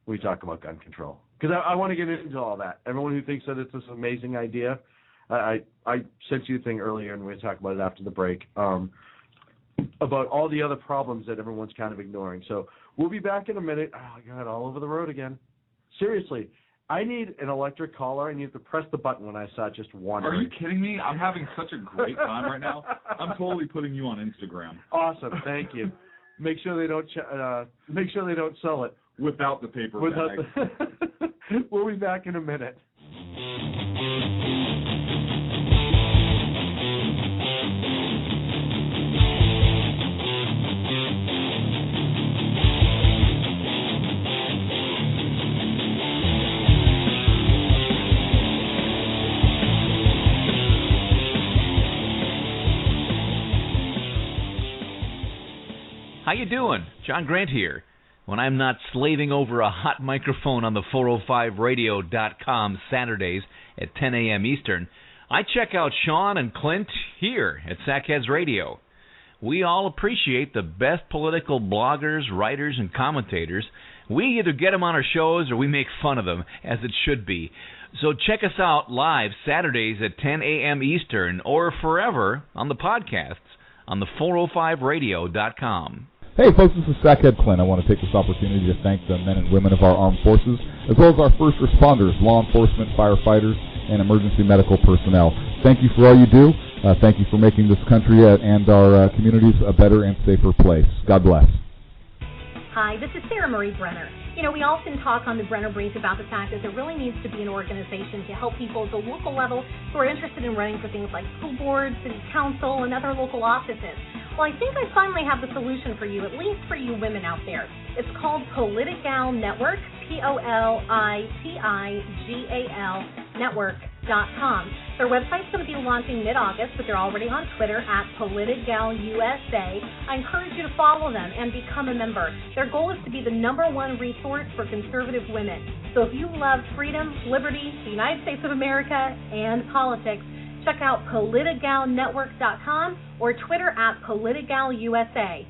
Speaker 3: We talk about gun control. Because I want to get into all that. Everyone who thinks that it's this amazing idea, I sent you a thing earlier, and we're going to talk about it after the break, about all the other problems that everyone's kind of ignoring. So we'll be back in a minute. Oh, God, all over the road again. Seriously, I need an electric collar. I need to press the button when I start just wandering.
Speaker 4: Are you kidding me? I'm having such a great time right now. I'm totally putting you on Instagram.
Speaker 3: Awesome, thank you. Make sure they don't sell it
Speaker 4: without the paper bag.
Speaker 3: We'll be back in a minute.
Speaker 7: How you doing? John Grant here. When I'm not slaving over a hot microphone on the 405radio.com Saturdays at 10 a.m. Eastern, I check out Sean and Clint here at Sackheads Radio. We all appreciate the best political bloggers, writers, and commentators. We either get them on our shows or we make fun of them, as it should be. So check us out live Saturdays at 10 a.m. Eastern or forever on the podcasts on the 405radio.com.
Speaker 8: Hey folks, this is Sackhead Clint. I want to take this opportunity to thank the men and women of our armed forces, as well as our first responders, law enforcement, firefighters, and emergency medical personnel. Thank you for all you do. Thank you for making this country and our communities a better and safer place. God bless.
Speaker 9: Hi, this is Sarah Marie Brenner. You know, we often talk on the Brenner Brief about the fact that there really needs to be an organization to help people at the local level who are interested in running for things like school board, city council, and other local offices. Well, I think I finally have the solution for you, at least for you women out there. It's called Politigal Network, Politigal Network.com. Their website's going to be launching mid-August, but they're already on Twitter at PolitigalUSA. I encourage you to follow them and become a member. Their goal is to be the #1 resource for conservative women. So if you love freedom, liberty, the United States of America, and politics, check out PolitigalNetwork.com or Twitter at PolitigalUSA.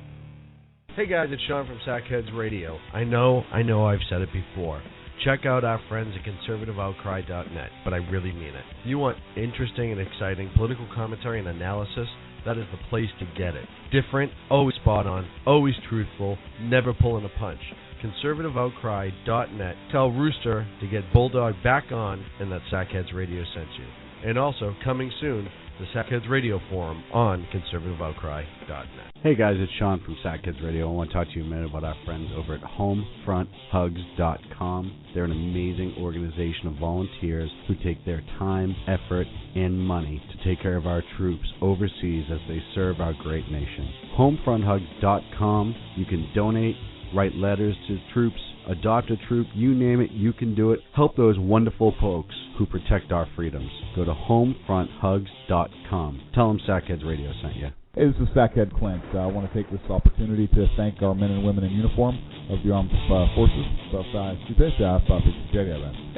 Speaker 10: Hey guys, it's Sean from Sackheads Radio. I know I've said it before. Check out our friends at conservativeoutcry.net, but I really mean it. If you want interesting and exciting political commentary and analysis, that is the place to get it. Different, always spot on, always truthful, never pulling a punch. conservativeoutcry.net. Tell Rooster to get Bulldog back on and that Sackheads Radio sent you. And also, coming soon, the Sackheads Radio Forum on conservativeoutcry.net.
Speaker 11: Hey guys, it's Sean from Sackheads Radio. I want to talk to you a minute about our friends over at HomefrontHugs.com. They're an amazing organization of volunteers who take their time, effort, and money to take care of our troops overseas as they serve our great nation. HomefrontHugs.com. You can donate, write letters to troops, adopt a troop, you name it, you can do it. Help those wonderful folks who protect our freedoms. Go to HomefrontHugs.com. Tell them Sackheads Radio sent you.
Speaker 8: Hey, this is Sackhead Clint. I want to take this opportunity to thank our men and women in uniform of the armed forces. Hey,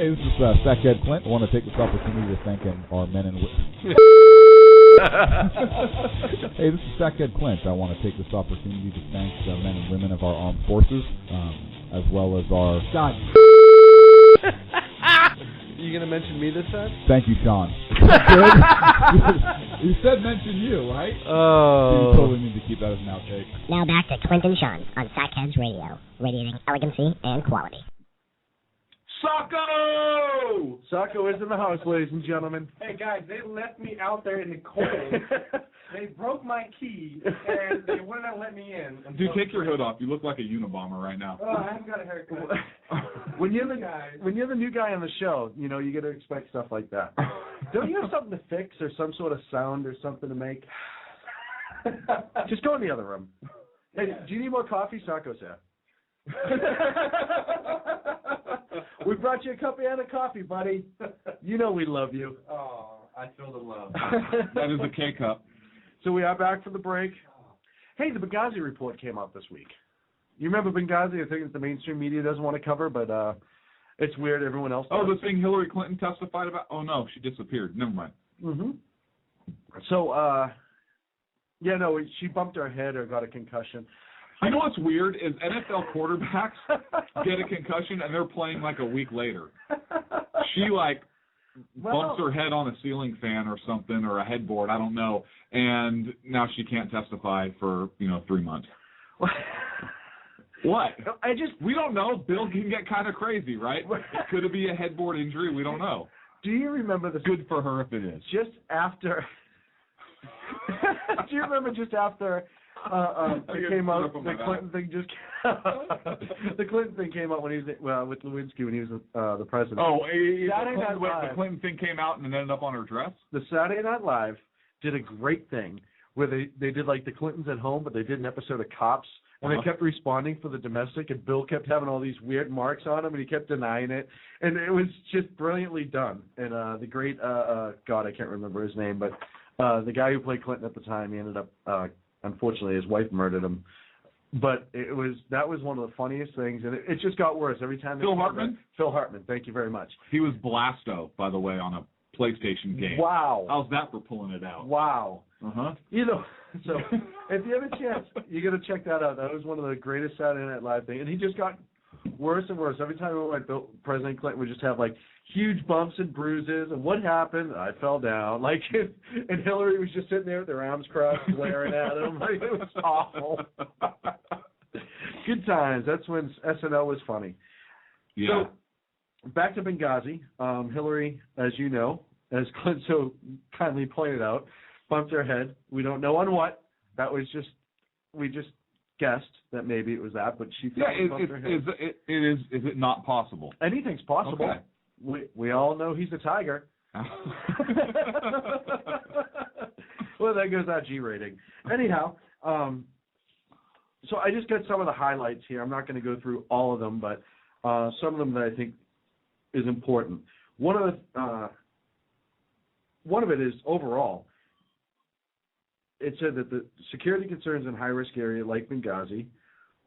Speaker 8: this is Sackhead Clint. I want to take this opportunity to thank our men and women. Hey, this is Sackhead Clint. I want to take this opportunity to thank the men and women of our armed forces, as well as our... God.
Speaker 10: You going to mention me this time?
Speaker 8: Thank you, Sean. You said mention you, right?
Speaker 10: Oh.
Speaker 8: You totally need to keep that as an outtake.
Speaker 12: Now back to Clint and Sean on Sackheads Radio, radiating elegancy and quality.
Speaker 3: Socko! Socko is in the house, ladies and gentlemen.
Speaker 13: Hey guys, they left me out there in the cold. They broke my key and they wouldn't let me in.
Speaker 4: Dude, take your hood off. You look like a Unabomber right now.
Speaker 13: Oh, I haven't got a haircut.
Speaker 3: When you're the new guy on the show, you know, you got to expect stuff like that. Don't you have something to fix or some sort of sound or something to make? Just go in the other room. Hey, do you need more coffee? Socko's here. We brought you a cup and a coffee, buddy. You know we love you.
Speaker 13: Oh, I feel the love.
Speaker 4: That is a K-cup.
Speaker 3: So we are back from the break. Hey, the Behngazi report came out this week. You remember Behngazi? I think the mainstream media doesn't want to cover, but it's weird. Everyone else does.
Speaker 4: Oh, the thing Hillary Clinton testified about? Oh, no, she disappeared. Never mind.
Speaker 3: Mm-hmm. So, she bumped her head or got a concussion.
Speaker 4: You know what's weird is NFL quarterbacks get a concussion and they're playing like a week later. She bumps her head on a ceiling fan or something or a headboard, I don't know, and now she can't testify for 3 months. What? We don't know. Bill can get kind of crazy, right? Could it be a headboard injury? We don't know.
Speaker 3: Do you remember this?
Speaker 4: Good for her if it is.
Speaker 3: Just after. Do you remember just after? It came out. The Clinton thing just. The Clinton thing came out when he was with Lewinsky when he was the president.
Speaker 4: Oh, the Clinton thing came out and it ended up on her dress.
Speaker 3: The Saturday Night Live did a great thing where they did like the Clintons at home, but they did an episode of Cops, and they kept responding for the domestic, and Bill kept having all these weird marks on him, and he kept denying it, and it was just brilliantly done. And the great God, I can't remember his name, but the guy who played Clinton at the time, he ended up. Unfortunately, his wife murdered him. But that was one of the funniest things, and it just got worse every time.
Speaker 4: Phil Hartman?
Speaker 3: Phil Hartman, thank you very much.
Speaker 4: He was Blasto, by the way, on a PlayStation game.
Speaker 3: Wow.
Speaker 4: How's that for pulling it out?
Speaker 3: Wow.
Speaker 4: Uh-huh.
Speaker 3: So if you have a chance, you got to check that out. That was one of the greatest Saturday Night Live things. And he just got worse and worse. Every time it went, President Clinton would just have huge bumps and bruises. And what happened? I fell down. And Hillary was just sitting there with her arms crossed, glaring at him. It was awful. Good times. That's when SNL was funny.
Speaker 4: Yeah.
Speaker 3: So back to Behngazi. Hillary, as you know, as Clint so kindly pointed out, bumped her head. We don't know on what. That was just, we just guessed that maybe it was that, but she felt bumped her head.
Speaker 4: Is it not possible?
Speaker 3: Anything's possible.
Speaker 4: Okay.
Speaker 3: We all know he's a tiger. Well, there goes that G rating. Anyhow, so I just got some of the highlights here. I'm not going to go through all of them, but some of them that I think is important. One of it is overall. It said that the security concerns in high-risk area like Behngazi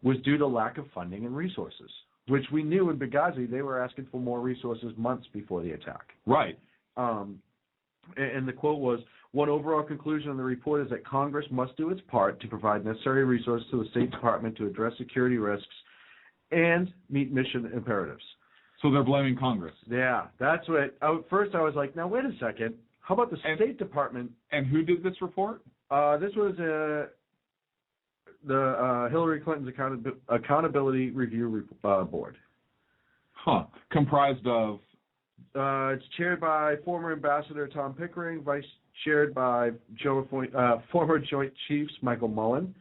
Speaker 3: was due to lack of funding and resources, which we knew in Behngazi they were asking for more resources months before the attack.
Speaker 4: Right.
Speaker 3: And the quote was, one overall conclusion of the report is that Congress must do its part to provide necessary resources to the State Department to address security risks and meet mission imperatives.
Speaker 4: So they're blaming Congress.
Speaker 3: Yeah, that's what. First I was like, now wait a second. How about the State Department?
Speaker 4: And who did this report?
Speaker 3: This was the Hillary Clinton's Accountability Review Board.
Speaker 4: Huh. Comprised of?
Speaker 3: It's chaired by former Ambassador Tom Pickering, vice-chaired by former Joint Chiefs Michael Mullen,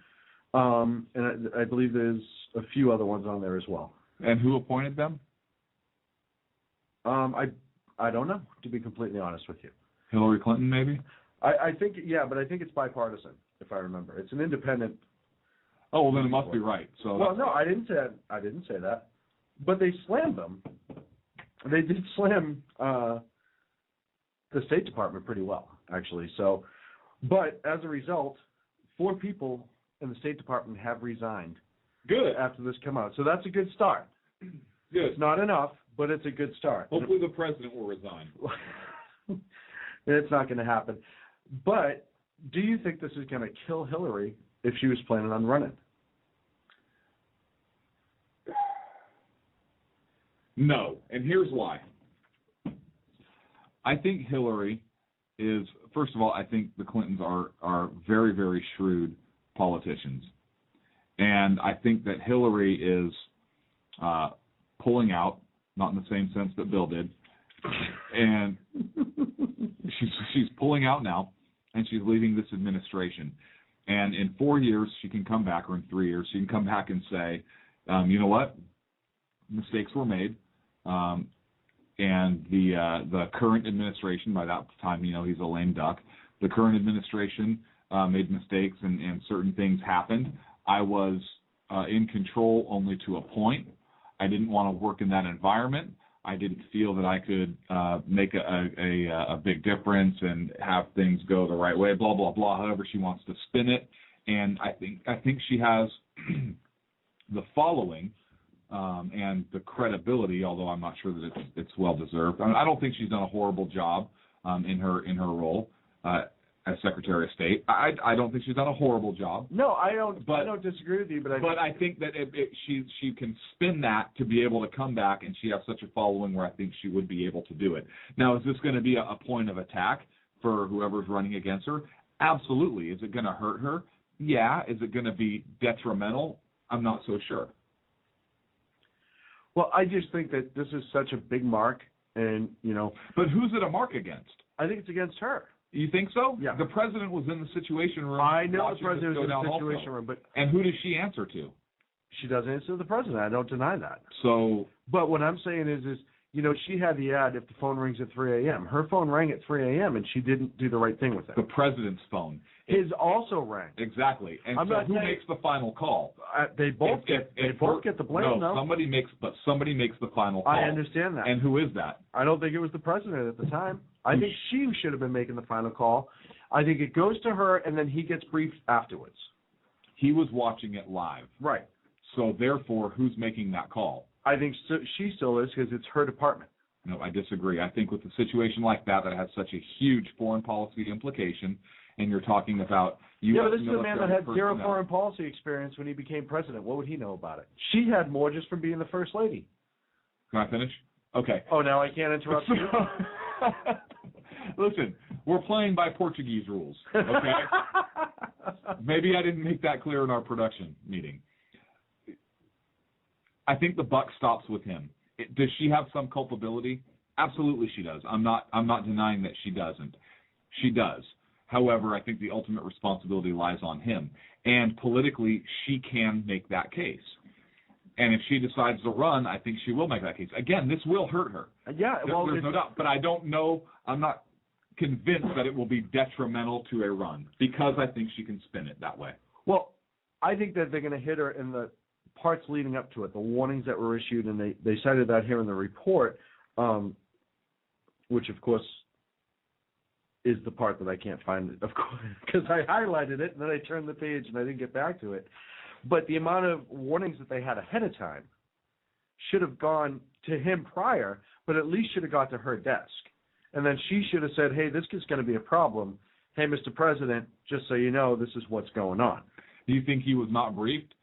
Speaker 3: and I believe there's a few other ones on there as well.
Speaker 4: And who appointed them?
Speaker 3: I don't know, to be completely honest with you.
Speaker 4: Hillary Clinton, maybe?
Speaker 3: I think, yeah, but I think it's bipartisan, if I remember. It's an independent.
Speaker 4: Oh, well, then it must be right. So.
Speaker 3: Well, no, I didn't say that, but they slammed them. They did slam the State Department pretty well, actually. So, but as a result, 4 people in the State Department have resigned.
Speaker 4: Good.
Speaker 3: After this come out, so that's a good start.
Speaker 4: Good.
Speaker 3: It's not enough, but it's a good start.
Speaker 4: Hopefully, the president will resign.
Speaker 3: It's not going to happen. But do you think this is going to kill Hillary if she was planning on running?
Speaker 4: No, and here's why. I think Hillary is, first of all, I think the Clintons are very, very shrewd politicians. And I think that Hillary is pulling out, not in the same sense that Bill did, and she's pulling out now, and she's leaving this administration. And in 4 years, she can come back, or in 3 years, she can come back and say, you know what, mistakes were made. And the current administration, by that time, you know, he's a lame duck. The current administration made mistakes and certain things happened. I was in control only to a point. I didn't want to work in that environment. I didn't feel that I could make a big difference and have things go the right way, blah, blah, blah, however she wants to spin it. And I think she has the following and the credibility, although I'm not sure that it's well deserved. I don't think she's done a horrible job in her role as Secretary of State. I don't think she's done a horrible job.
Speaker 3: No, I don't disagree with you, but
Speaker 4: I think that she can spin that to be able to come back, and she has such a following where I think she would be able to do it. Now, is this going to be a point of attack for whoever's running against her? Absolutely. Is it going to hurt her? Yeah. Is it going to be detrimental? I'm not so sure.
Speaker 3: Well, I just think that this is such a big mark, and, you know.
Speaker 4: But who's it a mark against?
Speaker 3: I think it's against her.
Speaker 4: You think so?
Speaker 3: Yeah.
Speaker 4: The president was in the Situation Room.
Speaker 3: I know the president was in the Situation Room, but.
Speaker 4: And who does she answer to?
Speaker 3: She doesn't answer to the president. I don't deny that.
Speaker 4: So.
Speaker 3: But what I'm saying is, you know, she had the ad if the phone rings at 3 a.m. Her phone rang at 3 a.m., and she didn't do the right thing with it.
Speaker 4: The president's phone.
Speaker 3: His also rang.
Speaker 4: Exactly. And so who makes the final call?
Speaker 3: They both get the blame.
Speaker 4: No, somebody makes the final call.
Speaker 3: I understand that.
Speaker 4: And who is that?
Speaker 3: I don't think it was the president at the time. I think she should have been making the final call. I think it goes to her, and then he gets briefed afterwards.
Speaker 4: He was watching it live.
Speaker 3: Right.
Speaker 4: So therefore, who's making that call?
Speaker 3: I think she still is, because it's her department.
Speaker 4: No, I disagree. I think with a situation like that has such a huge foreign policy implication, and you're talking about U.S.
Speaker 3: Yeah, but this is a man that had zero
Speaker 4: personnel.
Speaker 3: foreign policy experience when he became president. What would he know about it? She had more just from being the first lady.
Speaker 4: Can I finish? Okay.
Speaker 3: Oh, now I can't interrupt you?
Speaker 4: Listen, we're playing by Portuguese rules, okay? Maybe I didn't make that clear in our production meeting. I think the buck stops with him. Does she have some culpability? Absolutely she does. I'm not denying that she doesn't. She does. However, I think the ultimate responsibility lies on him. And politically, she can make that case. And if she decides to run, I think she will make that case. Again, this will hurt her.
Speaker 3: Yeah, well,
Speaker 4: there's no doubt. But I don't know. I'm not convinced that it will be detrimental to a run because I think she can spin it that way.
Speaker 3: Well, I think that they're going to hit her in the parts leading up to it, the warnings that were issued, and they cited that here in the report, which, of course, is the part that I can't find, of course, because I highlighted it, and then I turned the page, and I didn't get back to it. But the amount of warnings that they had ahead of time should have gone to him prior, but at least should have got to her desk. And then she should have said, hey, this is going to be a problem. Hey, Mr. President, just so you know, this is what's going on.
Speaker 4: Do you think he was not briefed?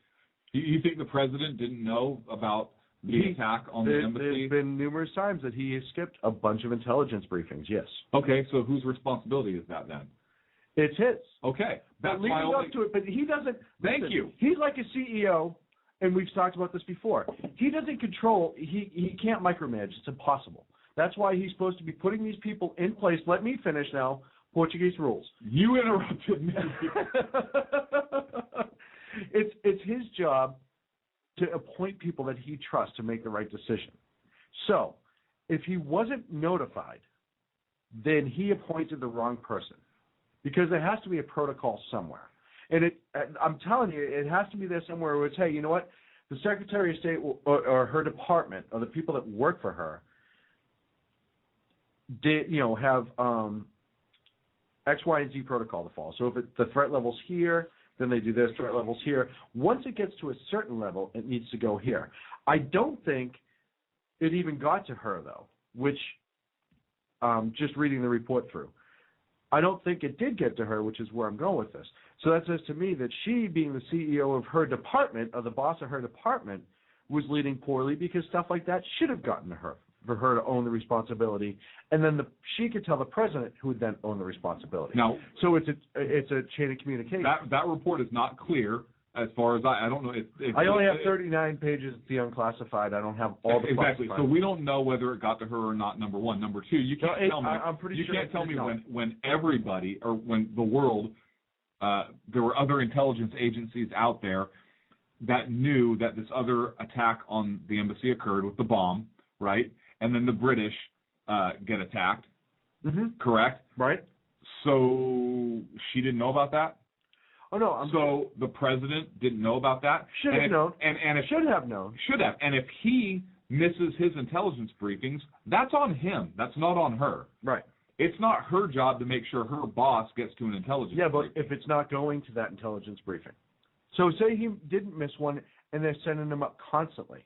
Speaker 4: Do you think the president didn't know about the attack on the embassy?
Speaker 3: There's been numerous times that he has skipped a bunch of intelligence briefings, yes.
Speaker 4: Okay, so whose responsibility is that then?
Speaker 3: It's his.
Speaker 4: Okay.
Speaker 3: That's leading up to it, but he doesn't.
Speaker 4: Thank you.
Speaker 3: He's like a CEO, and we've talked about this before. He doesn't control, he can't micromanage. It's impossible. That's why he's supposed to be putting these people in place. Let me finish now. Portuguese rules.
Speaker 4: You interrupted me.
Speaker 3: It's his job to appoint people that he trusts to make the right decision. So, if he wasn't notified, then he appointed the wrong person, because there has to be a protocol somewhere. And I'm telling you, it has to be there somewhere where it's, hey, you know what? The Secretary of State or her department or the people that work for her have X, Y, and Z protocol to follow. So if the threat level's here, then they do this, threat level's here. Once it gets to a certain level, it needs to go here. I don't think it even got to her, though, which, just reading the report through, I don't think it did get to her, which is where I'm going with this. So that says to me that she, being the CEO of her department, or the boss of her department, was leading poorly, because stuff like that should have gotten to her, for her to own the responsibility, and then she could tell the president, who would then own the responsibility. Now, so it's a chain of communication.
Speaker 4: That report is not clear as far as I don't know.
Speaker 3: I only have 39 pages. It's the unclassified. I don't have all the
Speaker 4: exactly.
Speaker 3: classified.
Speaker 4: So we don't know whether it got to her or not. Number one. Number two, you can't tell me.
Speaker 3: I'm pretty sure.
Speaker 4: You can't tell me when everybody, or when the world, there were other intelligence agencies out there that knew that this other attack on the embassy occurred with the bomb, right? And then the British get attacked, correct?
Speaker 3: Right.
Speaker 4: So she didn't know about that?
Speaker 3: Oh, no.
Speaker 4: So the president didn't know about that?
Speaker 3: Should have known.
Speaker 4: Should have known. Should have. And if he misses his intelligence briefings, that's on him. That's not on her.
Speaker 3: Right.
Speaker 4: It's not her job to make sure her boss gets to an intelligence briefing.
Speaker 3: Yeah, but if it's not going to that intelligence briefing. So say he didn't miss one, and they're sending him up constantly.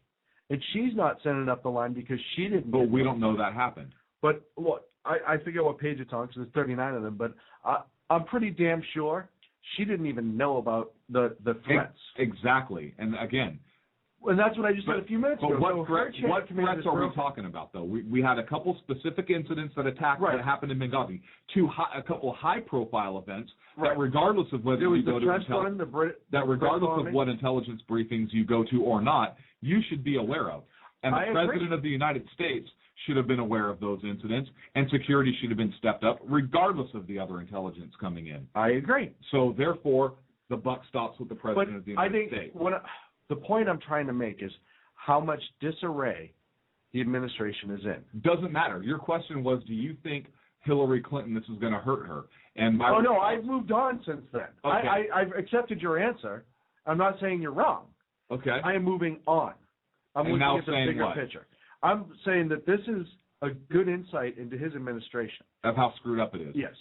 Speaker 3: And she's not sending up the line because she didn't.
Speaker 4: But we don't know that happened.
Speaker 3: But look, I forget what page it's on because there's 39 of them. But I'm pretty damn sure she didn't even know about the threats.
Speaker 4: Exactly. And again.
Speaker 3: And that's what I just said a few minutes ago.
Speaker 4: But what threats are we talking about, though? We had a couple specific incidents that happened in Behngazi. A couple high-profile events that, regardless of whether you go to regardless of what intelligence briefings you go to or not, you should be aware of. And the President of the United States should have been aware of those incidents, and security should have been stepped up, regardless of the other intelligence coming in.
Speaker 3: I agree.
Speaker 4: So, therefore, the buck stops with the President of the United States.
Speaker 3: The point I'm trying to make is how much disarray the administration is in.
Speaker 4: Doesn't matter. Your question was, do you think Hillary Clinton, this is going to hurt her? And
Speaker 3: no, I've moved on since then.
Speaker 4: Okay.
Speaker 3: I've accepted your answer. I'm not saying you're wrong.
Speaker 4: Okay.
Speaker 3: I am moving on. I'm looking at the bigger picture. I'm saying that this is a good insight into his administration.
Speaker 4: Of how screwed up it is.
Speaker 3: Yes.